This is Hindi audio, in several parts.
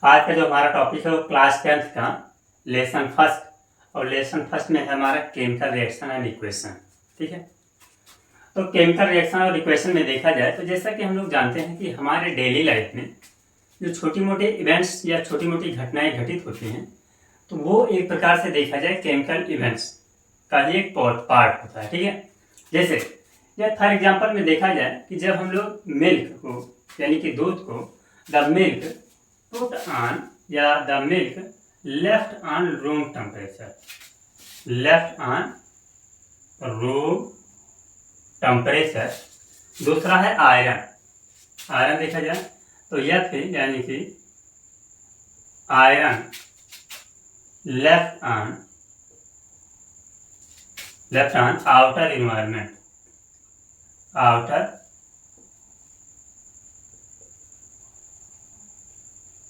आज का जो हमारा टॉपिक है वो क्लास 10th का लेसन फर्स्ट, और लेसन फर्स्ट में है हमारा केमिकल रिएक्शन एंड इक्वेशन। ठीक है, तो केमिकल रिएक्शन और इक्वेशन में देखा जाए तो जैसा कि हम लोग जानते हैं कि हमारे डेली लाइफ में जो छोटी मोटी इवेंट्स या छोटी मोटी घटनाएं घटित होती हैं, तो वो एक प्रकार से देखा जाए केमिकल इवेंट्स का ही एक पार्ट होता है। ठीक है, जैसे या फॉर एग्जांपल में देखा जाए कि जब हम लोग मिल्क को यानी कि दूध को द मिल्क पुट ऑन या the milk left on room temperature, left on room temperature. दूसरा है आयरन, आयरन देखा जाए तो यह फिर यानी कि iron left on outer environment,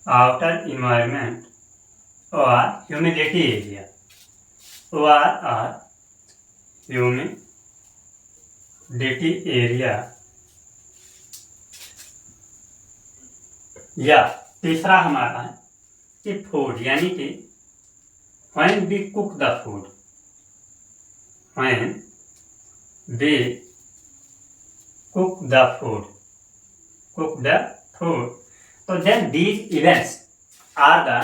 outer environment or humidity area, or humidity area। या तीसरा हमारा है कि फूड यानी कि when we cook the food, when we cook the food, तो then these events are the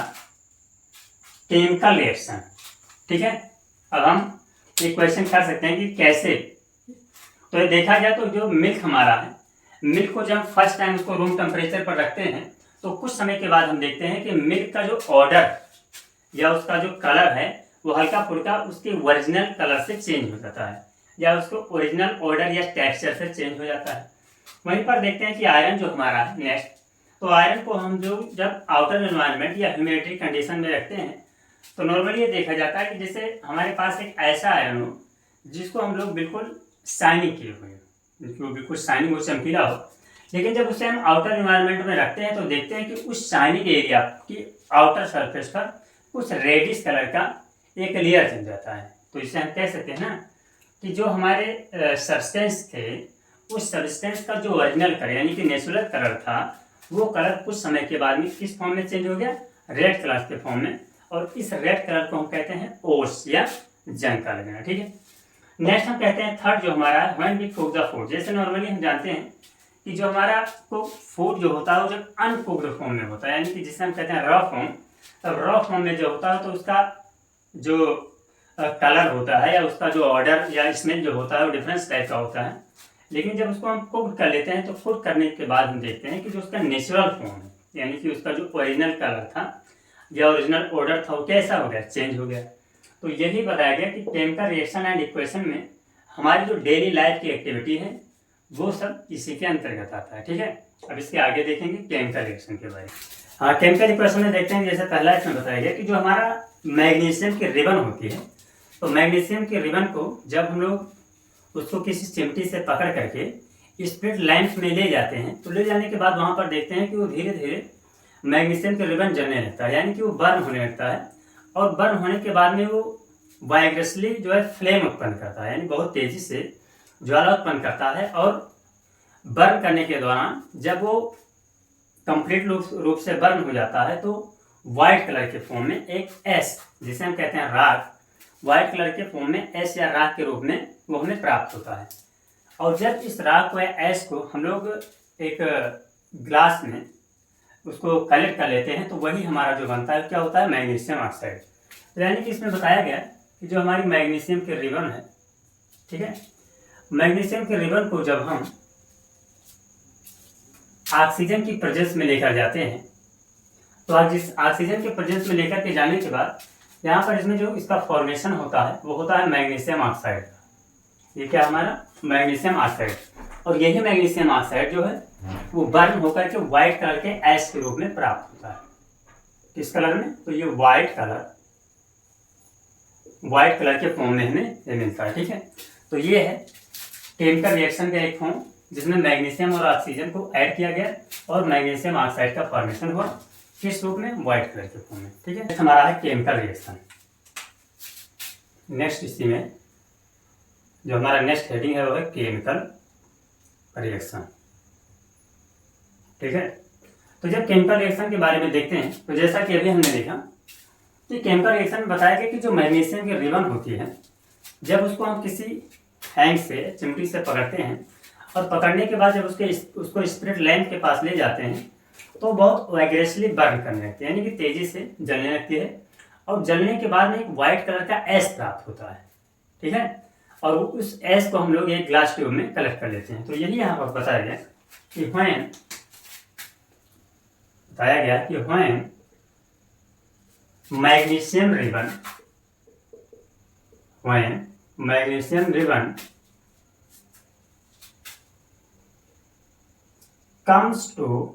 chemical reaction। ठीक है, अब हम एक क्वेश्चन कर सकते हैं कि कैसे। तो ये देखा जाए तो जो मिल्क हमारा है, मिल्क को जब हम फर्स्ट टाइम उसको रूम टेम्परेचर पर रखते हैं तो कुछ समय के बाद हम देखते हैं कि मिल्क का जो ऑर्डर या उसका जो कलर है वो हल्का फुल्का उसके ओरिजिनल कलर से चेंज हो जाता है या उसको ओरिजिनल ऑर्डर या टेक्सचर से चेंज हो जाता है। वहीं पर देखते हैं कि आयरन जो हमारा है नेक्स्ट, तो आयरन को हम जो जब आउटर एनवायरनमेंट या ह्यूमिडिटी कंडीशन में रखते हैं तो नॉर्मली ये देखा जाता है कि जैसे हमारे पास एक ऐसा आयरन हो जिसको हम लोग बिल्कुल शाइनिंग किए हुए, जिसको बिल्कुल शाइनिंग हो, चमकीला हो, लेकिन जब उसे हम आउटर एनवायरनमेंट में रखते हैं तो देखते हैं कि उस शाइनिंग एरिया की आउटर सरफेस पर कुछ रेडिश कलर का एक लेयर चल जाता है। तो इसे हम कह सकते हैं ना कि जो हमारे सब्सटेंस थे उस सब्सटेंस का जो ओरिजिनल कलर यानी कि नेचुरल कलर था वो कलर कुछ समय के बाद में किस फॉर्म में चेंज हो गया, रेड कलर के फॉर्म में, और इस रेड कलर को हम कहते हैं ओस या जंग का लगना। ठीक है, नेक्स्ट हम कहते हैं थर्ड जो हमारा है when we cook the food. जैसे नॉर्मली हम जानते हैं कि जो हमारा कुक फूड जो होता है वो जब अनकुक्ड फॉर्म में होता है यानी कि जिसे हम कहते हैं रॉ फॉर्म, तब रॉ फॉर्म में जो होता है तो उसका जो कलर होता है या उसका जो ऑर्डर या स्मेल जो होता है वो डिफरेंस टाइप का होता है। लेकिन जब उसको हम कुक कर लेते हैं तो कुक करने के बाद हम देखते हैं कि जो उसका नेचुरल फॉर्म है यानी कि उसका जो ओरिजिनल कलर था या ओरिजिनल ऑर्डर था वो कैसा हो गया, चेंज हो गया। तो यही बताया गया कि केमिकल रिएक्शन एंड इक्वेशन में हमारी जो डेली लाइफ की एक्टिविटी है वो सब इसी के अंतर्गत आता है। ठीक है, अब इसके आगे देखेंगे केमिकल रिएक्शन के बारे में। हाँ, केमिकल इक्वेशन में देखते हैं जैसे पहला इसमें बताया गया कि जो हमारा मैग्नीशियम की रिबन होती है, तो मैग्नीशियम के रिबन को जब हम लोग उसको किसी चिमटी से पकड़ करके स्प्लिट लैंप में ले जाते हैं तो ले जाने के बाद वहाँ पर देखते हैं कि वो धीरे धीरे मैग्नीशियम के रिबन जलने लगता है यानी कि वो बर्न होने लगता है, और बर्न होने के बाद में वो वाइग्रेसली जो है फ्लेम उत्पन्न करता है यानी बहुत तेज़ी से ज्वाला उत्पन्न करता है। और बर्न करने के दौरान जब वो कंप्लीट रूप से बर्न हो जाता है तो वाइट कलर के फॉर्म में एक एस जिसे हम कहते हैं राख, वाइट कलर के फॉर्म में एस या राख के रूप में वो हमें प्राप्त होता है। और जब इस राख को या एस को हम लोग एक ग्लास में उसको कलेक्ट कर लेते हैं तो वही हमारा जो बनता है क्या होता है, मैग्नीशियम ऑक्साइड। तो यानी कि इसमें बताया गया कि जो हमारी मैग्नीशियम की रिबन है, ठीक है, मैग्नीशियम के रिबन को जब हम ऑक्सीजन की प्रेजेंस में लेकर जाते हैं तो ऑक्सीजन के प्रेजेंस में लेकर के जाने के बाद यहाँ पर इसमें जो इसका फॉर्मेशन होता है वो होता है मैग्नीशियम ऑक्साइड। ये क्या हमारा मैग्नीशियम ऑक्साइड, और यही मैग्नीशियम ऑक्साइड जो है वो बर्न होकर के व्हाइट कलर के ऐश के रूप में प्राप्त होता है। किस कलर में, तो ये व्हाइट कलर के फॉर्म में हमें ये मिलता है। ठीक है, तो ये है केमिकल रिएक्शन का एक फॉर्म जिसमें मैग्नीशियम और ऑक्सीजन को ऐड किया गया और मैग्नीशियम ऑक्साइड का फॉर्मेशन हुआ किस रूप में, व्हाइट कलर के फॉर्म में। ठीक है, हमारा है केमिकल रिएक्शन। नेक्स्ट इसी में जो हमारा नेक्स्ट हेडिंग है वो है केमिकल रिएक्शन। ठीक है, तो जब केमिकल रिएक्शन के बारे में देखते हैं तो जैसा कि अभी हमने देखा कि केमिकल रिएक्शन में बताया गया कि जो मैग्नीशियम की रिबन होती है, जब उसको हम किसी हैंग से, चिमटी से पकड़ते हैं और पकड़ने के बाद जब उसको स्पिरिट लैंप के पास ले जाते हैं तो बहुत वाइग्रेसली बर्न करने लगती है, यानी कि तेजी से जलने लगती है और जलने के बाद में एक वाइट कलर का ऐश प्राप्त होता है। ठीक है, और उस ऐश को हम लोग एक ग्लास ट्यूब में कलेक्ट कर लेते हैं। तो यही यहाँ पर बताया गया कि when magnesium ribbon comes to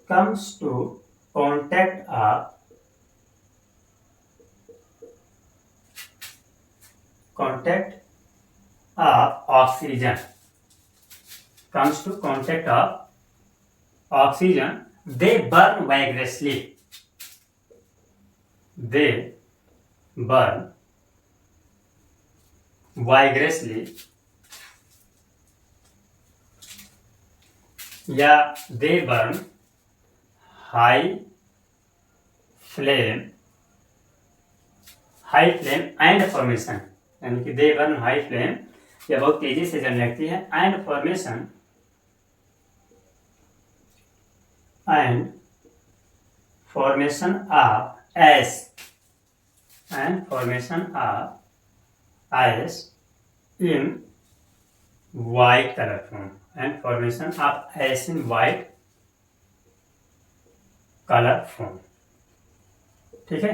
contact of oxygen, they burn vigorously. या they burn high flame and formation, यानी कि they burn high flame, यह बहुत तेजी से जलने लगती है, and formation of ash in white color form, ठीक है,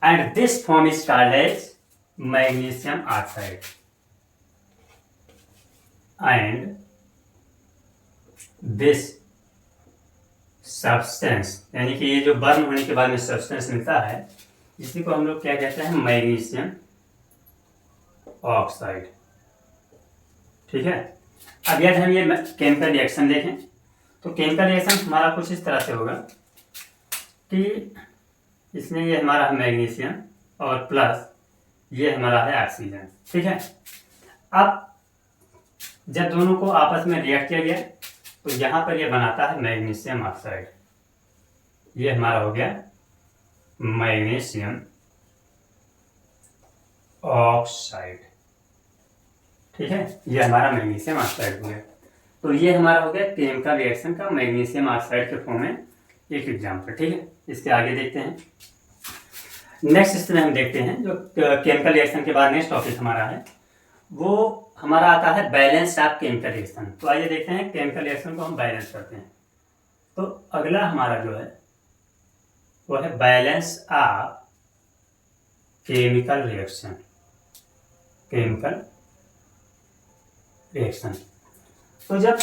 and this form is called as magnesium oxide, and this substance, यानी कि ये जो बर्न होने के बाद में सब्सटेंस मिलता है, इसी को हम लोग क्या कहते हैं, मैग्नीशियम ऑक्साइड। ठीक है, अब यदि हम ये केमिकल रिएक्शन देखें तो केमिकल रिएक्शन हमारा कुछ इस तरह से होगा कि इसमें ये हमारा है मैग्नीशियम और प्लस ये हमारा है ऑक्सीजन। ठीक है, अब जब दोनों को आपस में रिएक्ट किया गया तो यहाँ पर ये बनाता है मैग्नीशियम ऑक्साइड, ये हमारा हो गया मैग्नीशियम ऑक्साइड। ठीक है, ये हमारा मैग्नीशियम ऑक्साइड हो गया। तो ये हमारा हो गया केमिकल रिएक्शन का मैग्नीशियम ऑक्साइड के फॉर्म में एक एग्जाम्पल। ठीक है, इसके आगे देखते हैं। नेक्स्ट इसमें हम देखते हैं जो केमिकल रिएक्शन के बाद नेक्स्ट टॉपिक हमारा है वो हमारा आता है बैलेंस ऑफ केमिकल रिएक्शन। तो आइए देखते हैं केमिकल रिएक्शन को हम बैलेंस करते हैं। तो अगला हमारा जो है वो है बैलेंस ऑफ केमिकल रिएक्शन। तो जब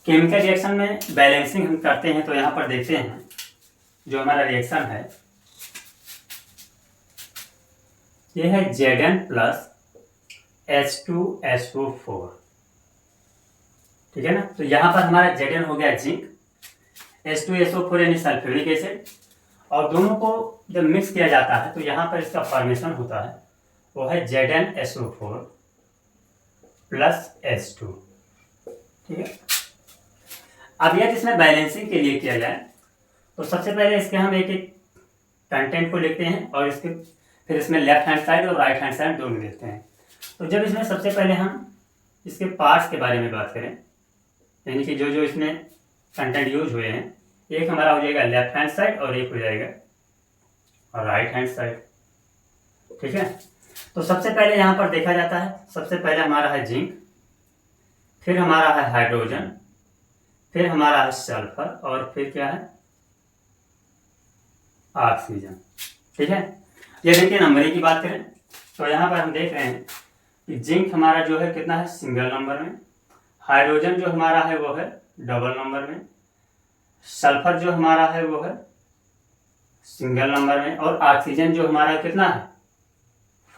केमिकल रिएक्शन में बैलेंसिंग हम करते हैं तो यहाँ पर देखते हैं जो हमारा रिएक्शन है ये है Zn प्लस H2SO4। ठीक है ना, तो यहाँ पर हमारा Zn हो गया जिंक, H2SO4 यानी सल्फ्यूरिक एसिड, और दोनों को जब मिक्स किया जाता है तो यहाँ पर इसका फॉर्मेशन होता है वो है ZnSO4 प्लस H2। ठीक है, अब यदि इसमें बैलेंसिंग के लिए किया जाए तो सबसे पहले इसके हम एक एक कंटेंट को लिखते हैं और इसके फिर इसमें लेफ्ट हैंड साइड और राइट हैंड साइड दोनों लिखते हैं। तो जब इसमें सबसे पहले हम इसके पार्ट्स के बारे में बात करें, यानी कि जो जो इसमें कंटेंट यूज हुए हैं, एक हमारा हो जाएगा लेफ्ट हैंड साइड और एक हो जाएगा राइट हैंड साइड। ठीक है, तो सबसे पहले यहाँ पर देखा जाता है, सबसे पहले हमारा है जिंक, फिर हमारा है हाइड्रोजन, फिर हमारा है सल्फर और फिर क्या है ऑक्सीजन। ठीक है, ये देखिए नंबरिंग की बात करें तो यहाँ पर हम देख रहे हैं कि जिंक हमारा जो है कितना है सिंगल नंबर में, हाइड्रोजन जो हमारा है वो है डबल नंबर में, सल्फर जो हमारा है वो है सिंगल नंबर में, और ऑक्सीजन जो हमारा कितना है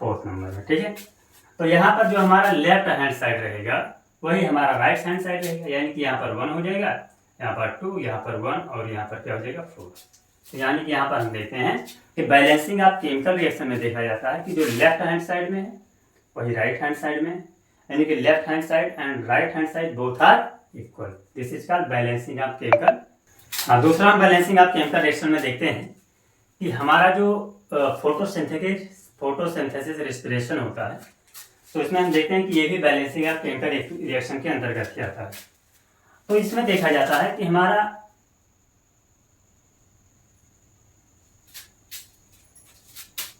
फोर्थ नंबर में। ठीक है, तो यहाँ पर जो हमारा लेफ्ट हैंड साइड रहेगा वही हमारा राइट हैंड साइड रहेगा, यानी कि यहाँ पर 1 हो जाएगा, यहाँ पर 2, यहाँ पर 1 और यहाँ पर क्या हो जाएगा 4। तो यानी कि यहाँ पर हम देखते हैं कि बैलेंसिंग ऑफ केमिकल रिएक्शन में देखा जाता है कि जो लेफ्ट हैंड साइड में है वही राइट हैंड साइड में है, यानी कि left hand side and right hand side both are equal, this is called balancing of chemical. हाँ, दूसरा हम बैलेंसिंग ऑफ केमिकल रिएक्शन में देखते हैं कि हमारा जो फोटोसिंथेसिस रेस्पिरेशन होता है, तो इसमें हम देखते हैं कि ये भी बैलेंसिंग ऑफ केमिकल रिएक्शन के अंतर्गत ही आता है। तो इसमें देखा जाता है कि हमारा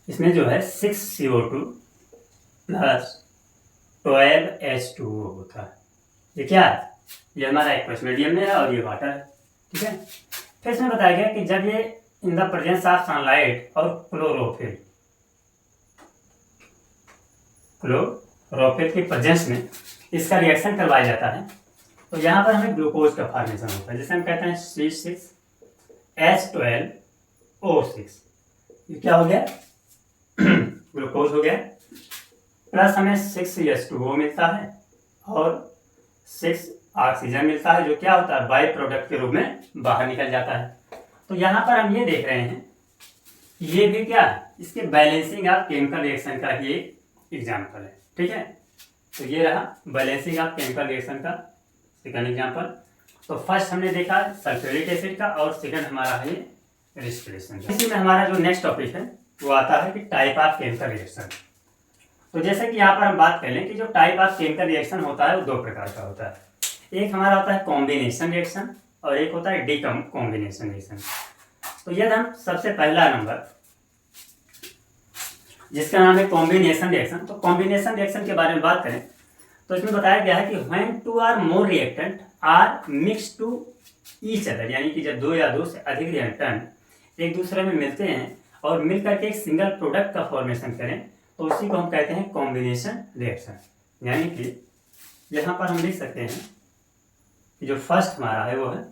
इसमें जो है 6CO2 प्लस 12H2O होता है। ये क्या है? ये हमारा एक्वस मीडियम में है और ये वाटर है, ठीक है। फिर इसमें बताया गया कि जब ये in the presence of sunlight और क्लोरोफिल की प्रेजेंस में इसका रिएक्शन करवाया जाता है, तो यहाँ पर हमें ग्लूकोज का फॉर्मेशन होता है, जिसे हम कहते हैं C6H12O6। ये क्या हो गया? ग्लूकोज हो गया, प्लस हमें 6H2O मिलता है और 6 ऑक्सीजन मिलता है, जो क्या होता है? बाई प्रोडक्ट के रूप में बाहर निकल जाता है। तो यहाँ पर हम ये देख रहे हैं, ये भी क्या है? इसके बैलेंसिंग ऑफ केमिकल रिएक्शन का ही एक एग्जाम्पल है, ठीक है। तो ये रहा बैलेंसिंग ऑफ केमिकल रिएक्शन का सेकंड एग्जाम्पल। तो फर्स्ट हमने देखा सल्फ्यूरिक एसिड का और सेकंड हमारा है रेस्पिरेशन का। इसी में हमारा जो नेक्स्ट टॉपिक है वो आता है कि टाइप ऑफ केमिकल रिएक्शन। तो जैसे कि यहाँ पर हम बात कर लें कि जो टाइप ऑफ केमिकल रिएक्शन होता है वो दो प्रकार का होता है। एक हमारा होता है कॉम्बिनेशन रिएक्शन और एक होता है कॉम्बिनेशन रिएक्शन। तो यदि हम सबसे पहला नंबर जिसका नाम है कॉम्बिनेशन रिएक्शन, तो कॉम्बिनेशन रिएक्शन के बारे में बात करें तो इसमें बताया गया है कि when two are more reactant are mix to each other, यानी कि जब दो या दो से अधिक रिएक्टेंट एक दूसरे में मिलते हैं और मिल करके एक सिंगल प्रोडक्ट का फॉर्मेशन करें, तो उसी को हम कहते हैं कॉम्बिनेशन रिएक्शन। यानी कि यहाँ पर हम लिख सकते हैं कि जो फर्स्ट हमारा है वो है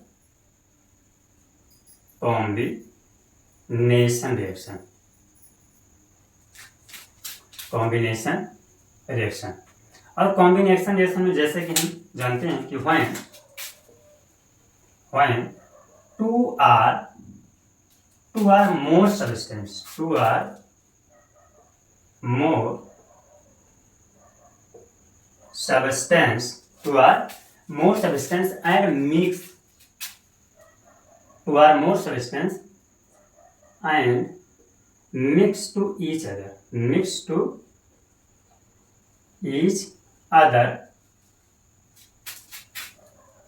कॉम्बिनेशन रिएक्शन। कॉम्बिनेशन रिएक्शन और कॉम्बिनेशन रिएक्शन में जैसे कि हम जानते हैं कि when two are more substance and mix to each other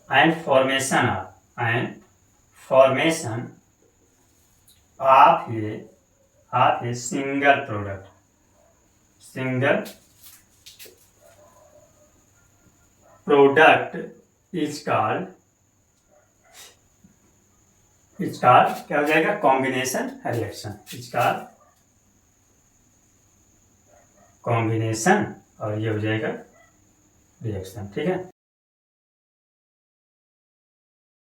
and formation of a single product is called क्या हो जाएगा? Combination reaction. कॉम्बिनेशन और ये हो जाएगा रिएक्शन, ठीक है।